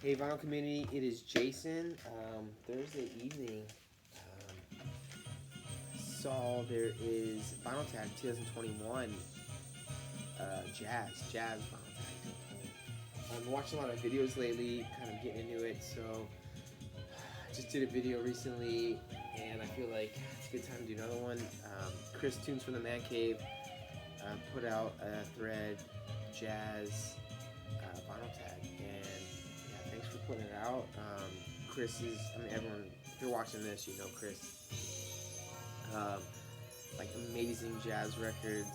Hey, vinyl community, it is Jason. Thursday evening, saw there is Vinyl Tag 2021 Jazz Vinyl Tag 2020. I've been watching a lot of videos lately, kind of getting into it. So, I just did a video recently, and I feel like it's a good time to do another one. Chris Tunes from the Man Cave put out a thread, Jazz Vinyl Tag, and thanks for putting it out. Chris is, everyone, if you're watching this, you know Chris. Like amazing jazz records.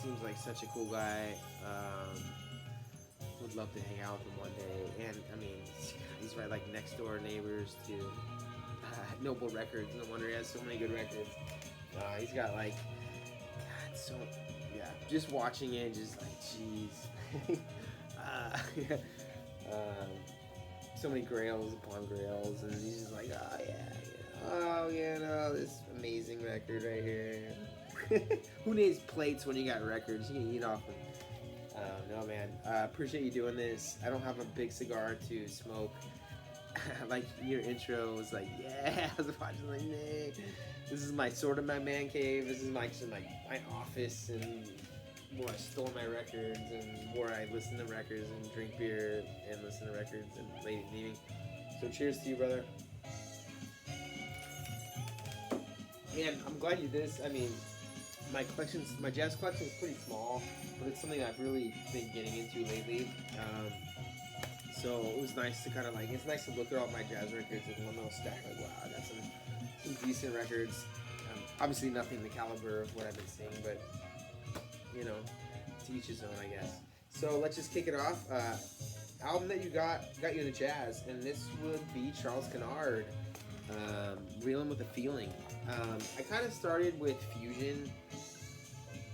Seems like such a cool guy. Would love to hang out with him one day. And he's right like next door neighbors to Noble Records. No wonder he has so many good records. He's got like, God, so yeah. Just watching it, just like, jeez. So many grails upon grails, and he's just like, oh yeah, no, this amazing record right here. Who needs plates when you got records? You can eat off them. No, man, appreciate you doing this. I don't have a big cigar to smoke. Like your intro was like, yeah, I was watching like, nah. This is my sort of my man cave. This is my office and where I store my records and where I listen to records and drink beer and listen to records and late evening. So cheers to you, brother. And I'm glad you did this. My jazz collection is pretty small, but it's something I've really been getting into lately. So it was nice to kind of like, it's nice to look at all my jazz records in one little stack. Like, wow, I got some decent records. Obviously nothing the caliber of what I've been seeing, but you know, to each his own, I guess. So let's just kick it off. Album that you got you into jazz, and this would be Charles Kennard, Reelin' with a Feeling. I kind of started with fusion,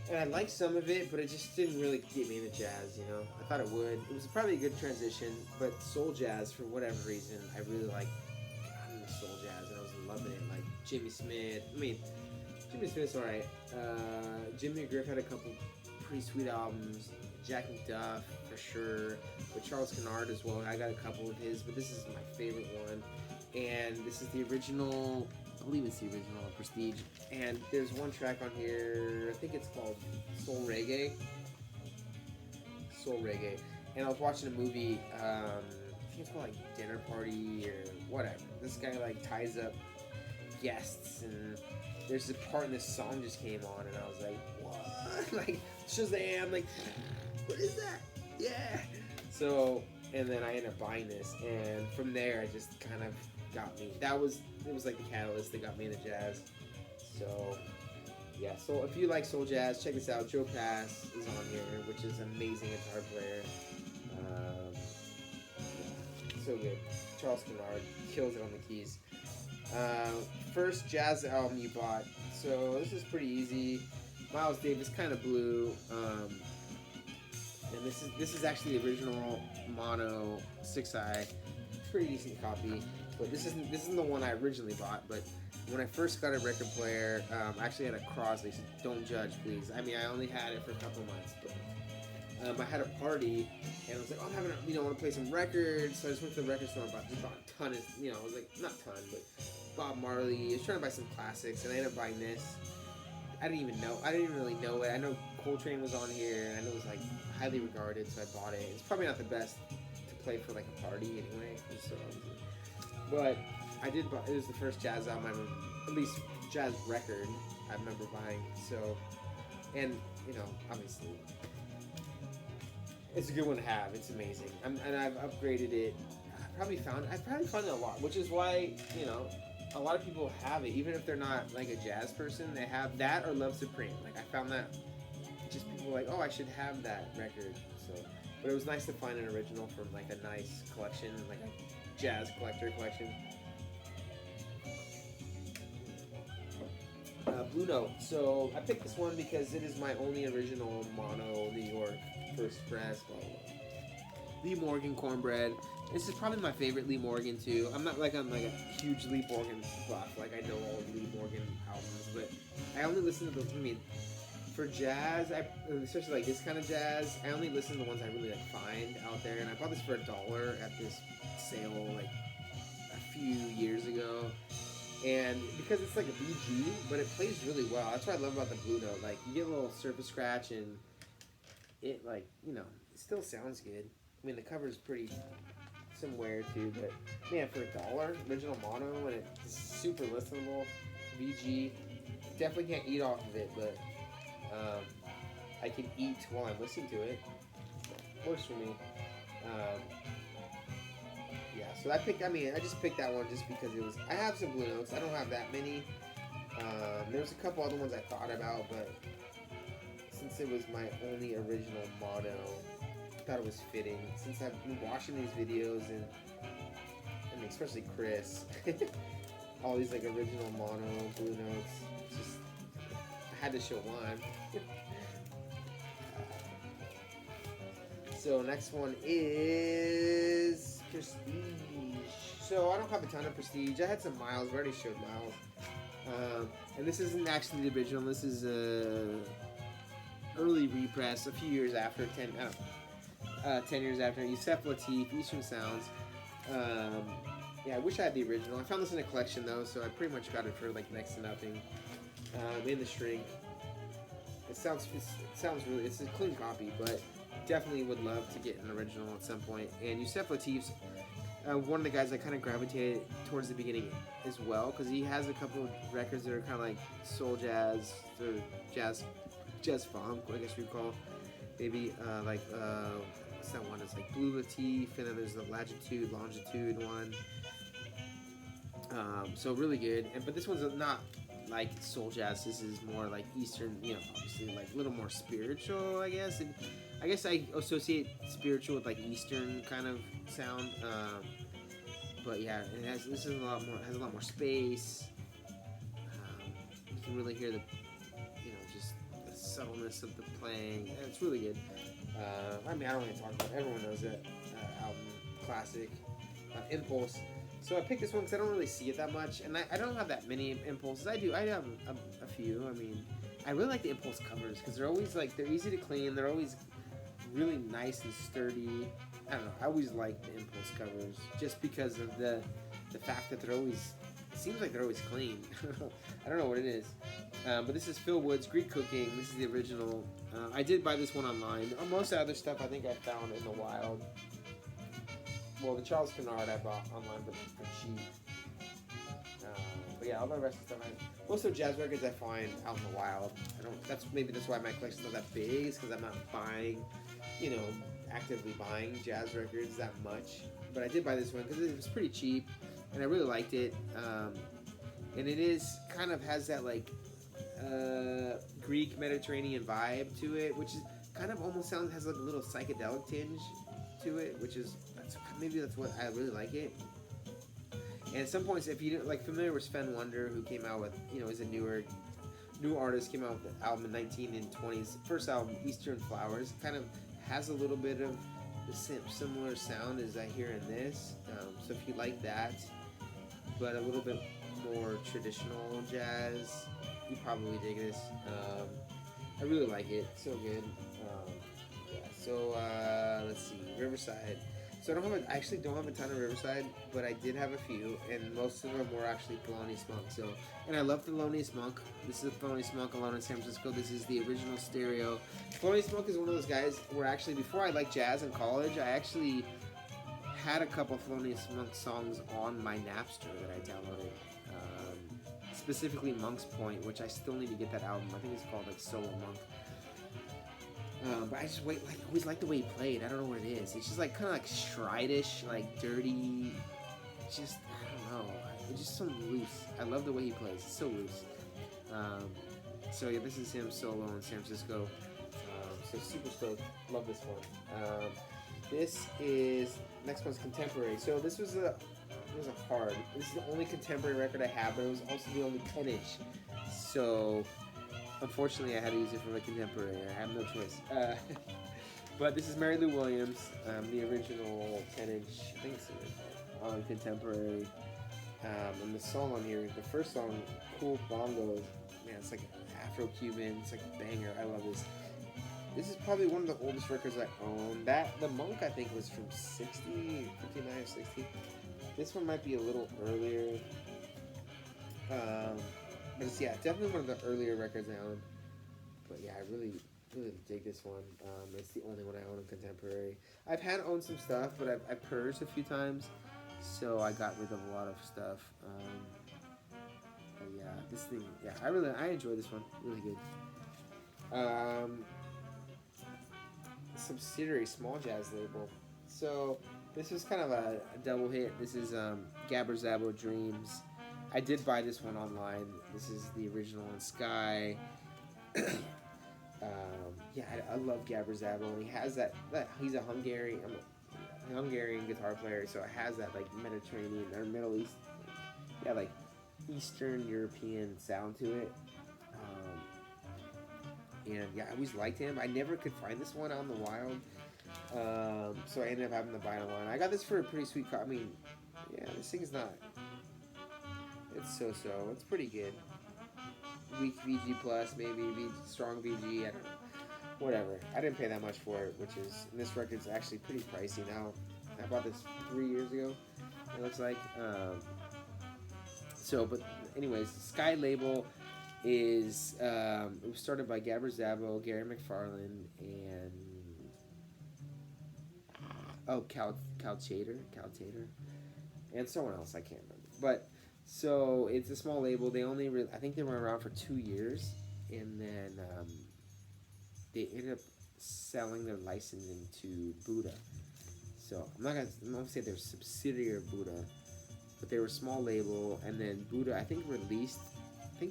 and I liked some of it, but it just didn't really get me into jazz, you know? I thought it would. It was probably a good transition, but soul jazz, for whatever reason, I really like soul jazz, and I was loving it. Like Jimmy Smith. Jimmy Smith's alright. Jimmy Griff had a couple pretty sweet albums. Jack McDuff, for sure. But Charles Kennard as well. I got a couple of his, but this is my favorite one. And this is the original, I believe it's the original, Prestige. And there's one track on here, I think it's called Soul Reggae. Soul Reggae. And I was watching a movie, I think it's called like Dinner Party or whatever. This guy like ties up guests, and there's a part in this song just came on, and I was like, what? Like, Shazam, like, what is that? Yeah. So, and then I ended up buying this, and from there, it just kind of got me. It was like the catalyst that got me into jazz. So, yeah, so if you like soul jazz, check this out. Joe Pass is on here, which is an amazing guitar player. So good. Charles Kennard kills it on the keys. First jazz album you bought. So this is pretty easy. Miles Davis, Kind of Blue. And this is actually the original mono 6i. Pretty decent copy. But this isn't the one I originally bought. But when I first got a record player, I actually had a Crosley. So don't judge, please. I only had it for a couple months, but I had a party, and I was like, oh, I want to play some records. So I just went to the record store and bought a ton of, I was like, not ton, but Bob Marley. I was trying to buy some classics, and I ended up buying this. I didn't even really know it. I know Coltrane was on here, and I know it was like highly regarded, so I bought it. It's probably not the best to play for like a party anyway, but I did buy. It was the first jazz album at least jazz record I remember buying. So, and obviously, it's a good one to have. It's amazing. And I've upgraded it. I've probably found it a lot, which is why, a lot of people have it. Even if they're not like a jazz person, they have that or Love Supreme. Like, I found that just people were like, oh, I should have that record. So, but it was nice to find an original from like a nice collection, like a jazz collector collection. Blue Note. So I picked this one because it is my only original mono New York first press. Lee Morgan Cornbread. This is probably my favorite Lee Morgan too. I'm a huge Lee Morgan buff. Like, I know all Lee Morgan albums, but I only listen to For jazz, especially like this kind of jazz, I only listen to the ones I really like find out there. And I bought this for $1 at this sale like a few years ago. And because it's like a BG, but it plays really well. That's what I love about the Blue Note. Like you get a little surface scratch, and it like it still sounds good. I mean the cover is pretty somewhere too, but man, for $1, original mono, and it's super listenable. VG, definitely can't eat off of it, but I can eat while I'm listening to it. So, works for me. Yeah, so I just picked that one just because it was. I have some Blue Notes. I don't have that many. There's a couple other ones I thought about, but since it was my only original mono, I thought it was fitting. Since I've been watching these videos and especially Chris, all these like original mono Blue Notes, just I had to show one. So next one is Prestige. So I don't have a ton of Prestige. I had some Miles. I already showed Miles. And this isn't actually the original. This is a early repress, a few years after, 10 years after. Yusef Lateef, Eastern Sounds. Yeah, I wish I had the original. I found this in a collection though, so I pretty much got it for like next to nothing. In the shrink. It sounds really. It's a clean copy, but definitely would love to get an original at some point. And Yusef Lateef's one of the guys I kind of gravitated towards the beginning as well, because he has a couple of records that are kind of like soul jazz or jazz funk, I guess we'd call. Maybe what's that one? It's like Blue Lateef, and then there's the Longitude one. So really good. But this one's not like soul jazz. This is more like Eastern, obviously like a little more spiritual, I guess. And I guess I associate spiritual with like Eastern kind of sound. But yeah, this is has a lot more space. You can really hear the just the subtleness of the playing. It's really good. I don't want to talk about it. Everyone knows that album, classic, Impulse. So I picked this one because I don't really see it that much, and I don't have that many Impulses. I have a few. I mean, I really like the Impulse covers because they're always they're easy to clean. They're always really nice and sturdy. I don't know. I always like the Impulse covers just because of the fact that they're always. It seems like they're always clean. I don't know what it is. But this is Phil Wood's Greek Cooking. This is the original. I did buy this one online. Most of the other stuff I think I found in the wild. Well, the Charles Kennard I bought online for cheap. But yeah, all the rest of the stuff, most of the jazz records I find out in the wild. That's why my collection's not that big, is because I'm not buying, actively buying jazz records that much. But I did buy this one because it was pretty cheap, and I really liked it. And it is kind of has that like Greek Mediterranean vibe to it, which is kind of almost has like a little psychedelic tinge to it, which is maybe that's what I really like it. And at some points, if you like familiar with Sven Wonder, who came out with is a new artist, came out with the album in 1920s, first album Eastern Flowers, kind of has a little bit of the similar sound as I hear in this. So if you like that, but a little bit more traditional jazz, you probably dig this. I really like it, so good. So let's see, Riverside. So I actually don't have a ton of Riverside, but I did have a few, and most of them were actually Thelonious Monk. And I love Thelonious Monk. This is Thelonious Monk alone in San Francisco. This is the original stereo. Thelonious Monk is one of those guys where actually before I liked jazz in college, I actually had a couple Thelonious Monk songs on my Napster that I downloaded. Specifically Monk's Point, which I still need to get that album. I think it's called like Solo Monk. But I just always like the way he played. I don't know what it is. It's just like kind of like Stride-ish, like dirty. Just I don't know. It's just so loose. I love the way he plays. It's so loose. So yeah, this is him solo in San Francisco. So super stoked. Love this one. Next one's contemporary. So this was a hard. This is the only contemporary record I have, but it was also the only 10-inch. So unfortunately, I had to use it for my contemporary. I have no choice. But this is Mary Lou Williams, the original 10-inch, I think it's on contemporary. And the song on here, the first song, Cool Bongos, man, it's like a half Afro-Cuban. It's like a banger. I love this. This is probably one of the oldest records I own. The Monk, I think, was from 60, 59 or 60. This one might be a little earlier. But it's, yeah, definitely one of the earlier records I own. But yeah, I really, really dig this one. It's the only one I own in contemporary. I've had owned some stuff, but I've purged a few times. So I got rid of a lot of stuff. But yeah, this thing, yeah, I enjoy this one. Really good. Subsidiary small jazz label. So this was kind of a double hit. This is Gabber Zabo Dreams. I did buy this one online. This is the original on Sky. Yeah, I love Gabber Zabo. He has that he's a Hungarian guitar player, so it has that like Mediterranean or Middle East, yeah, like Eastern European sound to it. And yeah, I always liked him. I never could find this one out in the wild, so I ended up having to buy it online. I got this for a pretty sweet cost. I mean, yeah, this thing's not. It's so-so. It's pretty good. Weak VG plus, maybe strong VG. I don't know. Whatever. I didn't pay that much for it, and this record's actually pretty pricey now. I bought this 3 years ago. It looks like. But anyways, Sky label is it was started by Gabber Zabo, Gary McFarland, and Cal Tater, and someone else I can't remember. But so it's a small label. They only I think they were around for 2 years, and then they ended up selling their licensing to Buddha. So I'm not gonna say they're subsidiary of Buddha, but they were a small label, and then Buddha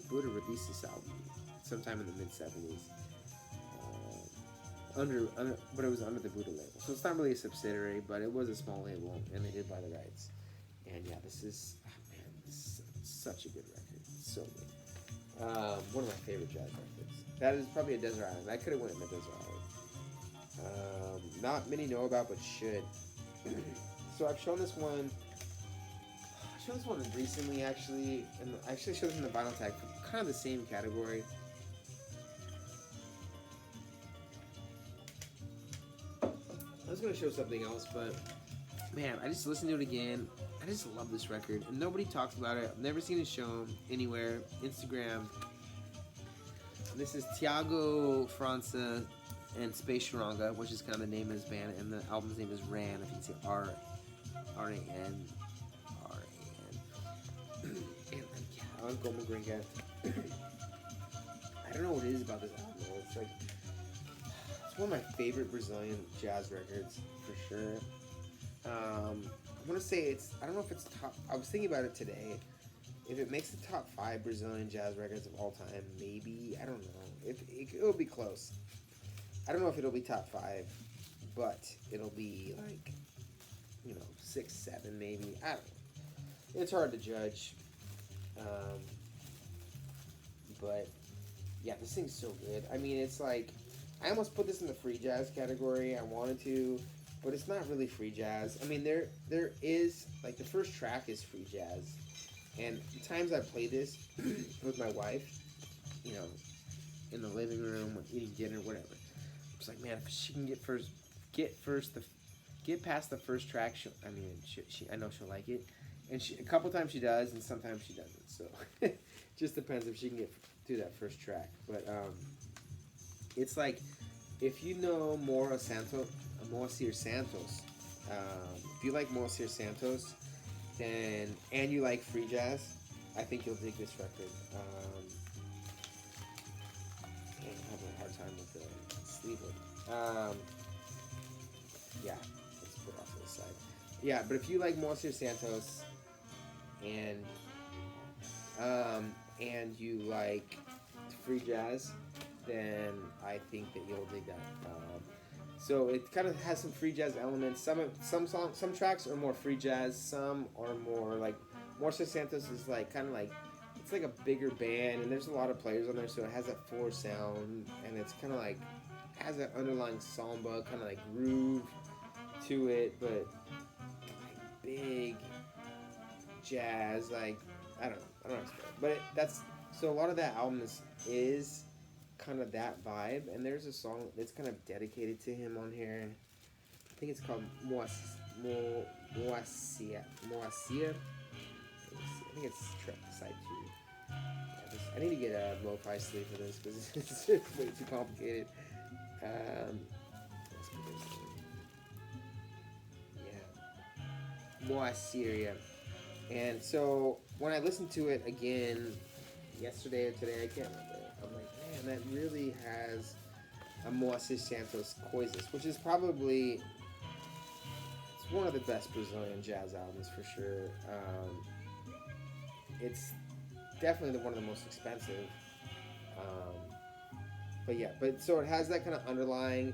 Buddha released this album sometime in the mid '70s, but it was under the Buddha label. So it's not really a subsidiary, but it was a small label, and they did buy the rights. And yeah, this is such a good record. It's so good. One of my favorite jazz records. That is probably a Desert Island. I could have went in the Desert Island. Not many know about, but should. So I've shown this one. I showed this one recently, actually, and I actually showed this in the vinyl tag for kind of the same category. I was going to show something else, but man, I just listened to it again. I just love this record, and nobody talks about it. I've never seen it shown anywhere. Instagram. This is Tiago França and Space Charanga, which is kind of the name of his band, and the album's name is Ran. If you can see R-A-N. And yeah, on Goma Gringa. I don't know what it is about this album. It's one of my favorite Brazilian jazz records for sure. I want to say I don't know if it's top. I was thinking about it today. If it makes the top 5 Brazilian jazz records of all time, maybe. I don't know. It'll be close. I don't know if it'll be top 5, but it'll be like, 6, 7 maybe. I don't know. It's hard to judge. But yeah, this thing's so good. I mean, it's like, I almost put this in the free jazz category. I wanted to, but it's not really free jazz. I mean, there is, like, the first track is free jazz. And the times I play this with my wife, in the living room, eating dinner, whatever. It's like, man, if she can get past the first track, I know she'll like it. And a couple times she does, and sometimes she doesn't. So just depends if she can get through that first track. But it's like, if you know Moacir Santos, if you like Moacir Santos, and you like free jazz, I think you'll dig this record. I'm having a hard time with the sleeve. Yeah, let's put it off to the side. Yeah, but if you like Moacir Santos, and you like free jazz, then I think that you'll dig that. So it kind of has some free jazz elements. Some tracks are more free jazz. Some are more like Moacir Santos is like kind of like, it's like a bigger band, and there's a lot of players on there, so it has that 4 sound, and it's kind of like has that underlying samba kind of like groove to it, but like big jazz, like I don't know how to explain it. But so a lot of that album is kind of that vibe. And there's a song that's kind of dedicated to him on here. I think it's called Moasia. Moasia. I think it's track side 2. I need to get a lo-fi sleeve for this because it's way too complicated. Let's put this in. Yeah. Moasia. And so when I listened to it again yesterday or today, I can't remember. I'm like, man, that really has a Moacir Santos Coisas, which is probably it's one of the best Brazilian jazz albums for sure. It's definitely one of the most expensive. But yeah, so it has that kind of underlying,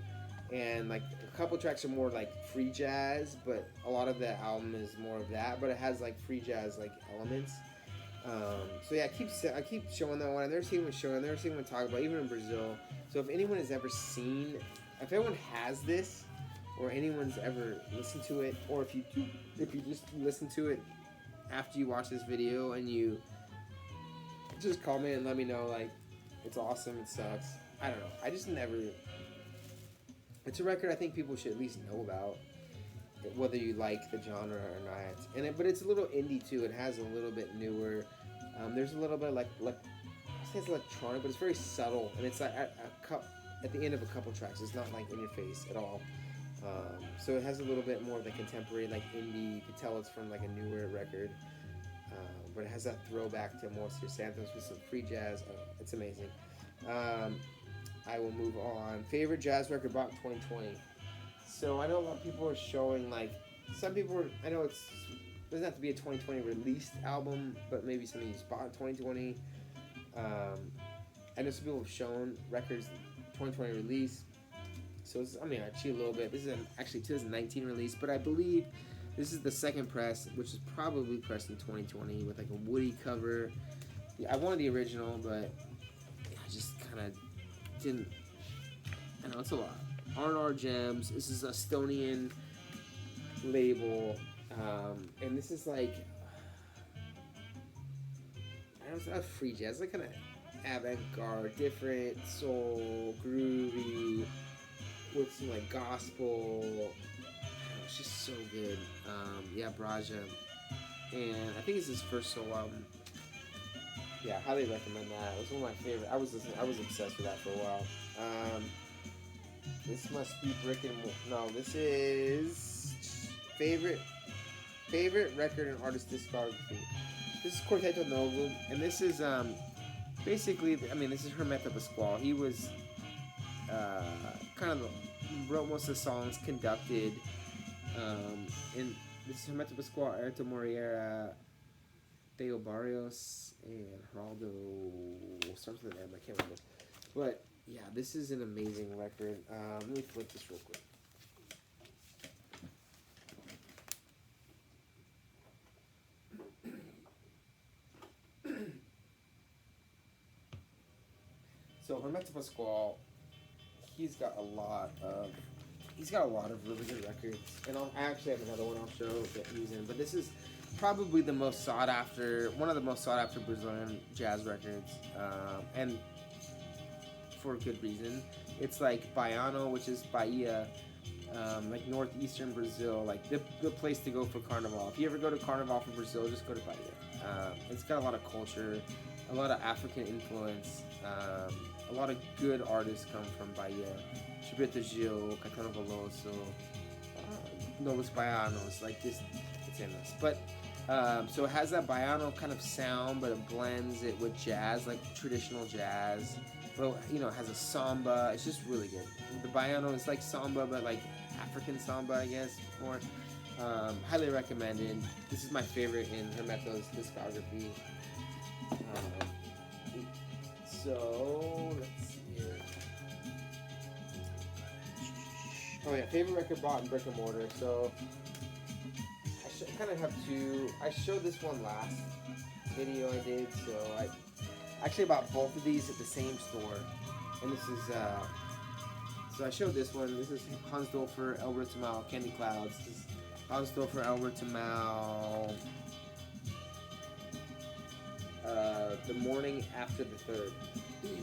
and like a couple tracks are more like free jazz, but a lot of the album is more of that. But it has like free jazz like elements. So yeah, I keep showing that one. I've never seen one talk about, even in Brazil. So if anyone has ever seen, if anyone has this, or anyone's ever listened to it, or if you just listen to it after you watch this video and you just call me and let me know, like, it's awesome, it sucks. I don't know. I just never. It's a record I think people should at least know about, whether you like the genre or not. But it's a little indie too. It has a little bit newer. There's a little bit like I say it's electronic, but it's very subtle, and it's like at the end of a couple tracks. It's not like in your face at all. So it has a little bit more of the contemporary, like indie. You can tell it's from like a newer record, but it has that throwback to Moacir Santos with some free jazz. It's amazing. I will move on. Favorite jazz record bought in 2020. So I know a lot of people are showing, like, some people I know it doesn't have to be a 2020 released album, but maybe something you just bought in 2020. I know some people have shown records 2020 release. So I cheat a little bit. This is actually 2019 release, but I believe this is the second press, which is probably pressed in 2020 with like a Woody cover. Yeah, I wanted the original, but I just kind of didn't. I know it's a lot. R&R Gems. This is a Estonian label, and this is like I don't know, it's not free jazz. It's like kind of avant-garde, different, soul, groovy, with some like gospel. I don't know, it's just so good. Yeah, Braja, and I think it's his first solo album. Yeah, highly recommend that. It was one of my favorite. I was obsessed with that for a while. This must be Brick and no. This is favorite record and artist discography. This is Quarteto Novo, and this is basically. This is Hermeto Pascoal. He was kind of wrote most of the songs, conducted. And this is Hermeto Pascoal, Airto Moreira, Theo Barrios, and Geraldo starts with an M. I can't remember, but yeah, this is an amazing record. Let me flip this real quick. So Hermeto Pascoal, he's got a lot of really good records, and I actually have another one I'll show that he's in. But this is probably one of the most sought after Brazilian jazz records, and for a good reason. It's like Baiano, which is Bahia, like northeastern Brazil, like the place to go for Carnival. If you ever go to Carnival for Brazil, just go to Bahia. It's got a lot of culture, a lot of African influence. A lot of good artists come from Bahia. Gilberto Gil, Caetano Veloso, Novos Baianos, like this, it's endless. But so it has that Baiano kind of sound, but it blends it with jazz, like traditional jazz. But it has a samba. It's just really good. The Baiano is like samba, but like African samba, I guess, more. Highly recommended. This is my favorite in Hermeto's discography. So let's see here. Oh yeah, favorite record bought in brick and mortar. So I kind of have two. I showed this one last video I did. So I actually bought both of these at the same store, and this is so I showed this one. This is Hans Dulfer, Albert Tamau, Candy Clouds. This is Hans Dulfer, Albert Tamau. The morning after the 3rd.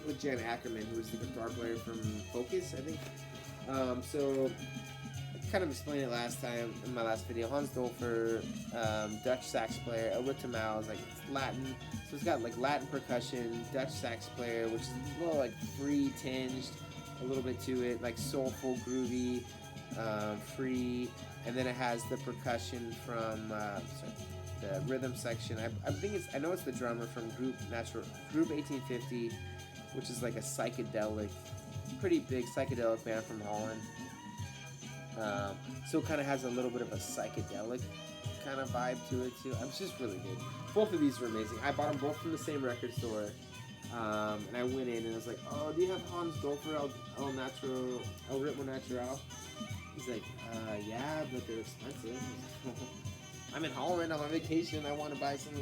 with Jan Ackerman, who was the guitar player from Focus, I think. So I kind of explained it last time in my last video. Hans Dolfer, Dutch sax player. Ulrich Mal is like it's Latin, so it's got like Latin percussion. Dutch sax player, which is a little like free tinged, a little bit to it, like soulful, groovy, free, and then it has the percussion from the rhythm section. I know it's the drummer from Group 1850, which is like a psychedelic, pretty big psychedelic band from Holland. So it kind of has a little bit of a psychedelic kind of vibe to it too. It's just really good. Both of these are amazing. I bought them both from the same record store. And I went in and I was like, oh, do you have Hans Dolfer El Ritmo Natural? He's like, yeah, but they're expensive. I'm in Holland, I'm on vacation, I want to buy some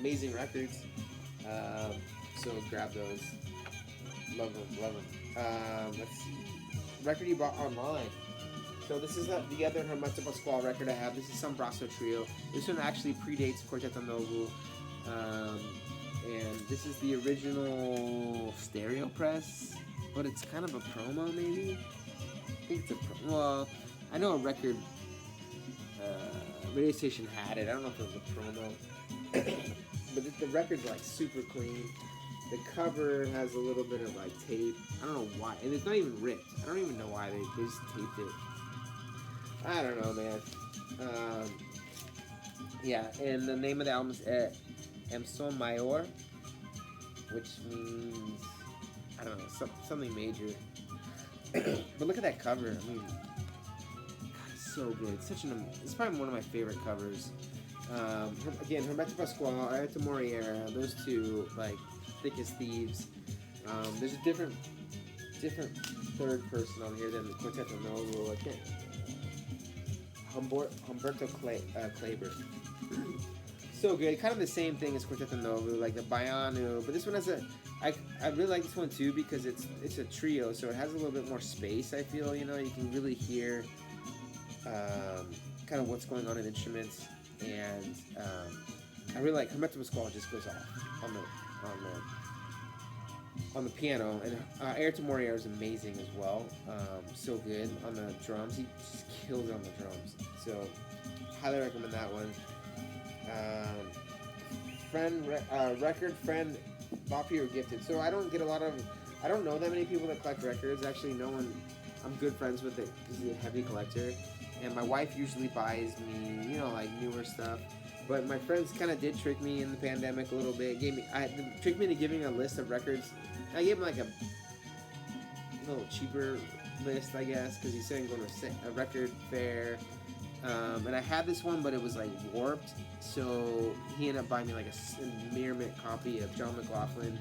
amazing records. So grab those. Love them. Let's see. Record you bought online. So this is the other Hermeto Pascual record I have. This is some Brasso Trio. This one actually predates Quarteto Novo. And this is the original stereo press, but it's kind of a promo maybe? I think it's a promo. Well, I know a record radio station had it. I don't know if it was a promo. But the record's like super clean. The cover has a little bit of like tape. I don't know why. And it's not even ripped. I don't even know why they just taped it. I don't know, man. Yeah, and the name of the album is Emson Mayor, which means, I don't know, something major. But look at that cover. I mean, God, it's so good. It's probably one of my favorite covers. Again, Hermeto Pascual, Aerto Moriera, those two, like, thick as thieves. There's a different third person on here than the Quarteto Novo. I can't. Humberto Kleber. So good. Kind of the same thing as Quarteto Novo, like the Baiano, but this one has I really like this one too because it's a trio, so it has a little bit more space. I feel, you can really hear kind of what's going on in instruments, and I really like Hermeto Pascual just goes off on the piano, and Aerto Moriera is amazing as well. So good on the drums. He just killed it on the drums. So highly recommend that one. Record friend bought or gifted. So I don't know that many people that collect records. Actually, no one. I'm good friends with it. He's a heavy collector, and my wife usually buys me, like newer stuff. But my friends kind of did trick me in the pandemic a little bit. Tricked me into giving a list of records. I gave him like a little cheaper list, I guess, because he said I'm going to a record fair. And I had this one, but it was like warped. So he ended up buying me like a mirror mint copy of John McLaughlin,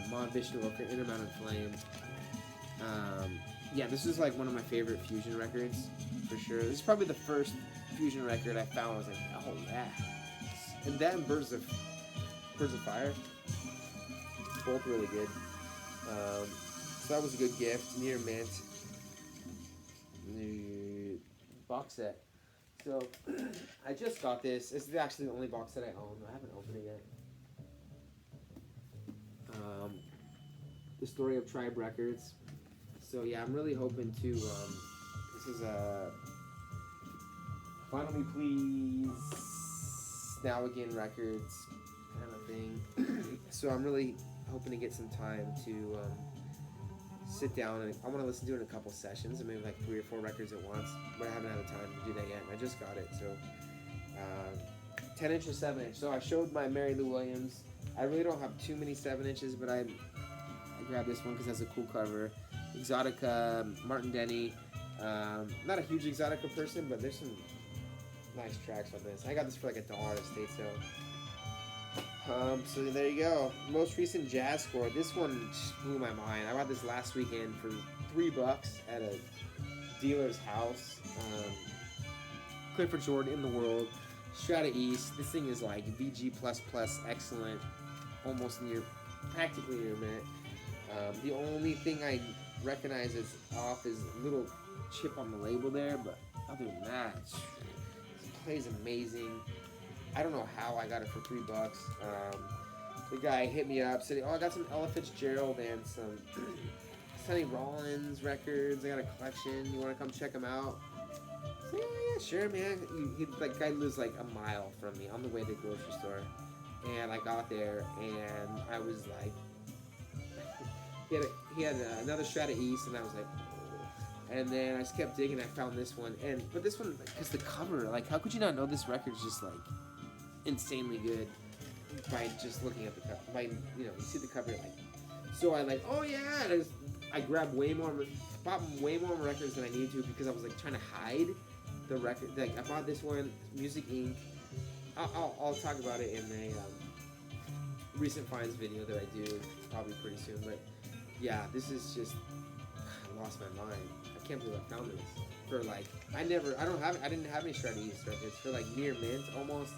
Mon Vishnu Orca, Intermountain Flame. Yeah, this is like one of my favorite fusion records for sure. This is probably the first fusion record I found. I was like, oh yeah. And that and Birds of Fire, both really good. So that was a good gift. Near mint. The box set. So I just got this. This is actually the only box set I own. I haven't opened it yet. The Story of Tribe Records. So yeah, I'm really hoping to. This is a Final Me Please, Now Again Records kind of thing. So I'm really hoping to get some time to sit down, and I want to listen to it in a couple sessions, and maybe like 3 or 4 records at once, but I haven't had the time to do that yet, and I just got it. So 10 inch or 7 inch. So I showed my Mary Lou Williams. I really don't have too many 7 inches, but I grabbed this one because it has a cool cover. Exotica, Martin Denny. Not a huge Exotica person, but there's some nice tracks on this. I got this for like $1 at a state sale. So there you go. Most recent jazz score. This one just blew my mind. I bought this last weekend for $3 at a dealer's house. Clifford Jordan in the World. Strata East. This thing is like VG++, excellent. Almost practically near mint. The only thing I recognize as off is a little chip on the label there, but other than that, it plays amazing. I don't know how I got it for $3. the guy hit me up, said, "Oh, I got some Ella Fitzgerald and some Sonny Rollins records. I got a collection. You want to come check them out?" I said, "Yeah, sure, man." Like, guy lives like a mile from me on the way to the grocery store, and I got there, and I was like, he had another Strata East, and I was like, oh. And then I just kept digging. I found this one, but this one, because the cover, like, how could you not know this record's just like insanely good by just looking at the cover? By, you see the cover, like, so I like, oh yeah, and I grabbed bought way more records than I needed to because I was like trying to hide the record. Like, I bought this one, Music Inc. I'll talk about it in a recent finds video that I do probably pretty soon. But yeah, this is just, I lost my mind. I can't believe I found this for like, I didn't have any Shred East records for like near mint almost.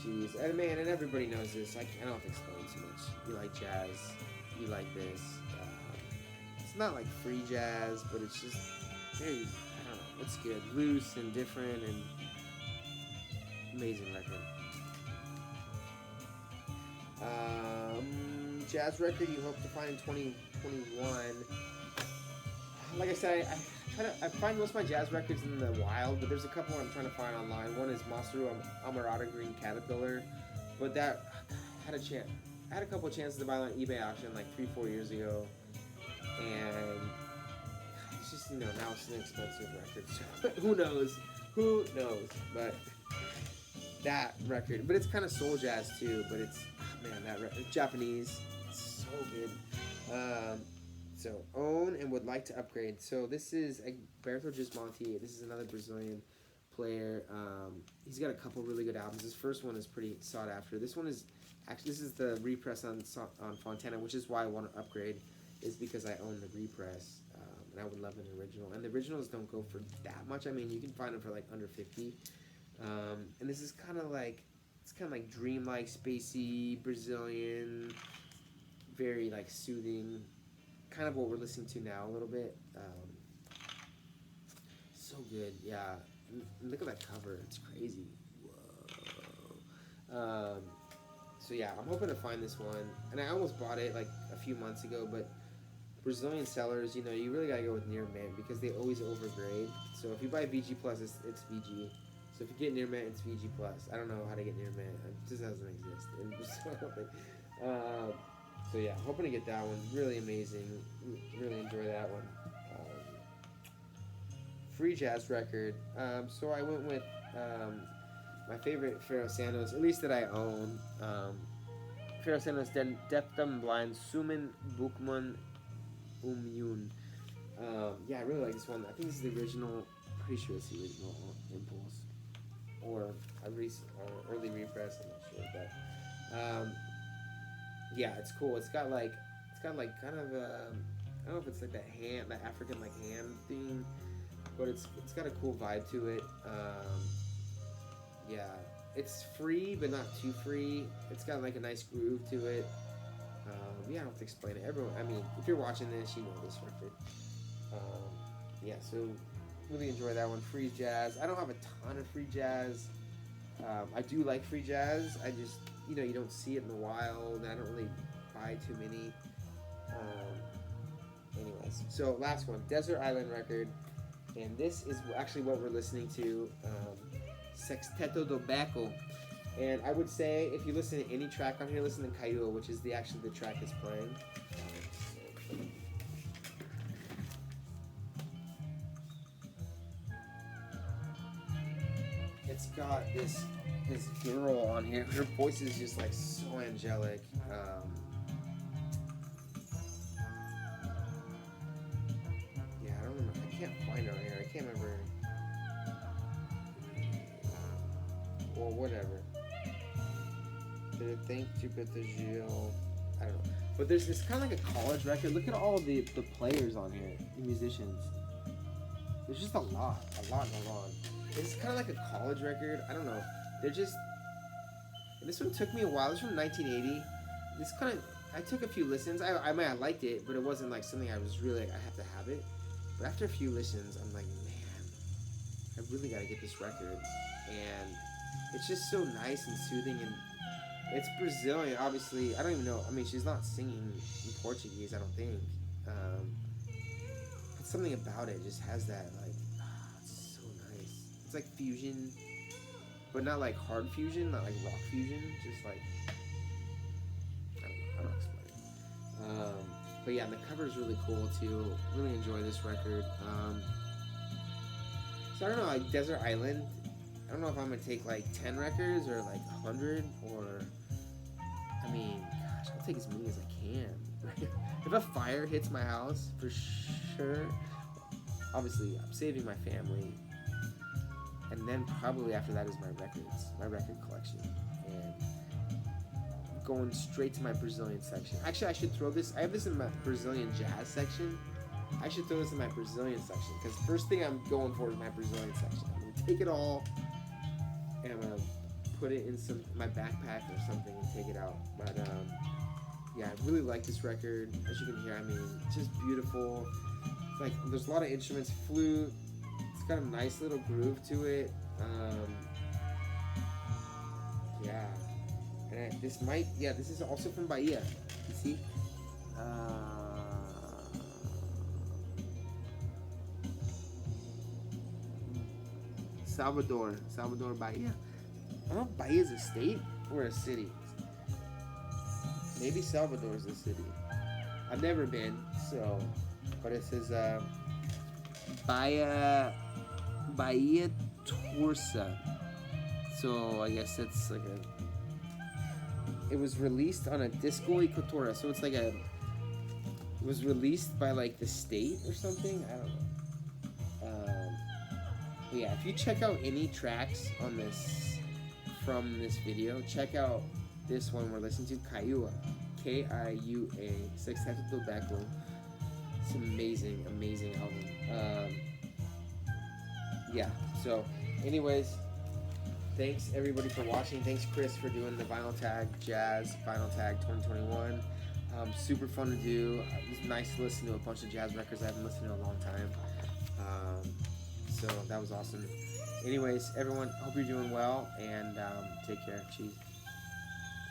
Jeez, and man, and everybody knows this. I don't have to explain too much. You like jazz, you like this. It's not like free jazz, but it's just very, I don't know, it's good, loose and different and amazing record. Jazz record you hope to find in 2021. Like I said, I find most of my jazz records in the wild, but there's a couple I'm trying to find online. One is Masaru Amarada Green Caterpillar, but that I had a couple of chances to buy it on eBay auction like 3-4 years ago, and it's just now it's an expensive record. So who knows? But that record, but it's kind of soul jazz too. But it's it's Japanese. It's so good. So own and would like to upgrade. So this is Berto Gismonti. This is another Brazilian player. He's got a couple really good albums. His first one is pretty sought after. This one is this is the repress on Fontana, which is why I want to upgrade, is because I own the repress, and I would love an original. And the originals don't go for that much. I mean, you can find them for like under 50. And this is kind of like dreamlike, spacey, Brazilian, very like soothing. Kind of what we're listening to now a little bit. So good, yeah. And look at that cover, it's crazy. Whoa. So yeah, I'm hoping to find this one. And I almost bought it like a few months ago, but Brazilian sellers, you really gotta go with near mint because they always overgrade. So if you buy VG Plus, it's VG. So if you get near mint, it's VG Plus. I don't know how to get near mint. It just doesn't exist in Brazil. So yeah, hoping to get that one. Really amazing. Really enjoy that one. Free jazz record. So I went with my favorite Pharoah Sanders, at least that I own. Pharoah Sanders, Deaf, Dumb, and Blind, Suman Bukman Umyun. Yeah, I really like this one. I think this is the original. Pretty sure it's the original Impulse, or early repress. I'm not sure, but. Yeah, it's cool. It's got like kind of I don't know if it's like that African like ham theme, but it's got a cool vibe to it. Yeah, it's free but not too free. It's got like a nice groove to it. Yeah, I don't have to explain it. Everyone, I mean, if you're watching this, you know this record. Yeah, so really enjoy that one. Free jazz. I don't have a ton of free jazz. I do like free jazz. I just you don't see it in the wild. I don't really buy too many. Anyways, so last one, Desert Island record, and this is actually what we're listening to, Sexteto do Beco. And I would say if you listen to any track on here, listen to Caiu, which is the track that's playing. It's got this girl on here. Her voice is just like so angelic. Yeah, I don't remember. I can't find her here. I can't remember. Or whatever. Thank you, Gil. I don't know. But it's kind of like a college record. Look at all the players on here, the musicians. There's just a lot going on. It's kind of like a college record. I don't know. They're just. This one took me a while. This is from 1980. I took a few listens. I liked it, but it wasn't like something I was really like, I have to have it. But after a few listens, I'm like, man, I really got to get this record. And it's just so nice and soothing, and It's Brazilian, obviously. I don't even know. I mean, she's not singing in Portuguese, I don't think. Um, but something about it just has that, like, it's so nice. It's like fusion, but not like hard fusion, not like rock fusion. Just like, I don't know how to explain it. But yeah, the cover is really cool too. Really enjoy this record. So I don't know, like Desert Island. I don't know if I'm gonna take like 10 records or like 100 or. I mean, gosh, I'll take as many as I can. If a fire hits my house, for sure. Obviously, I'm saving my family, and then probably after that is my records, my record collection, and going straight to my Brazilian section. Actually, I should throw this. I have this in my Brazilian jazz section. I should throw this in my Brazilian section because first thing I'm going for is my Brazilian section. I'm gonna take it all, and I'm gonna put it in my backpack or something and take it out. But yeah, I really like this record. As you can hear, I mean, it's just beautiful. It's like there's a lot of instruments, flute. It's got a nice little groove to it. Yeah, and this is also from Bahia. You see? Salvador, Bahia. I don't know if Bahia is a state or a city. Maybe Salvador is a city. I've never been, so, but it says Bahia Torsa. So I guess it's like it was released on a Disco Equatora, so it's like it was released by like the state or something. I don't know. But yeah, if you check out any tracks on this from this video, check out this one we're listening to, Kaiua, Kiua, Sexteto do Beco. It's an amazing album. Yeah, so anyways, thanks everybody for watching. Thanks Chris for doing the Vinyl Tag Jazz Vinyl Tag 2021. Super fun to do. It was nice to listen to a bunch of jazz records I haven't listened to in a long time. So that was awesome. Anyways, everyone, hope you're doing well, and take care. Cheers.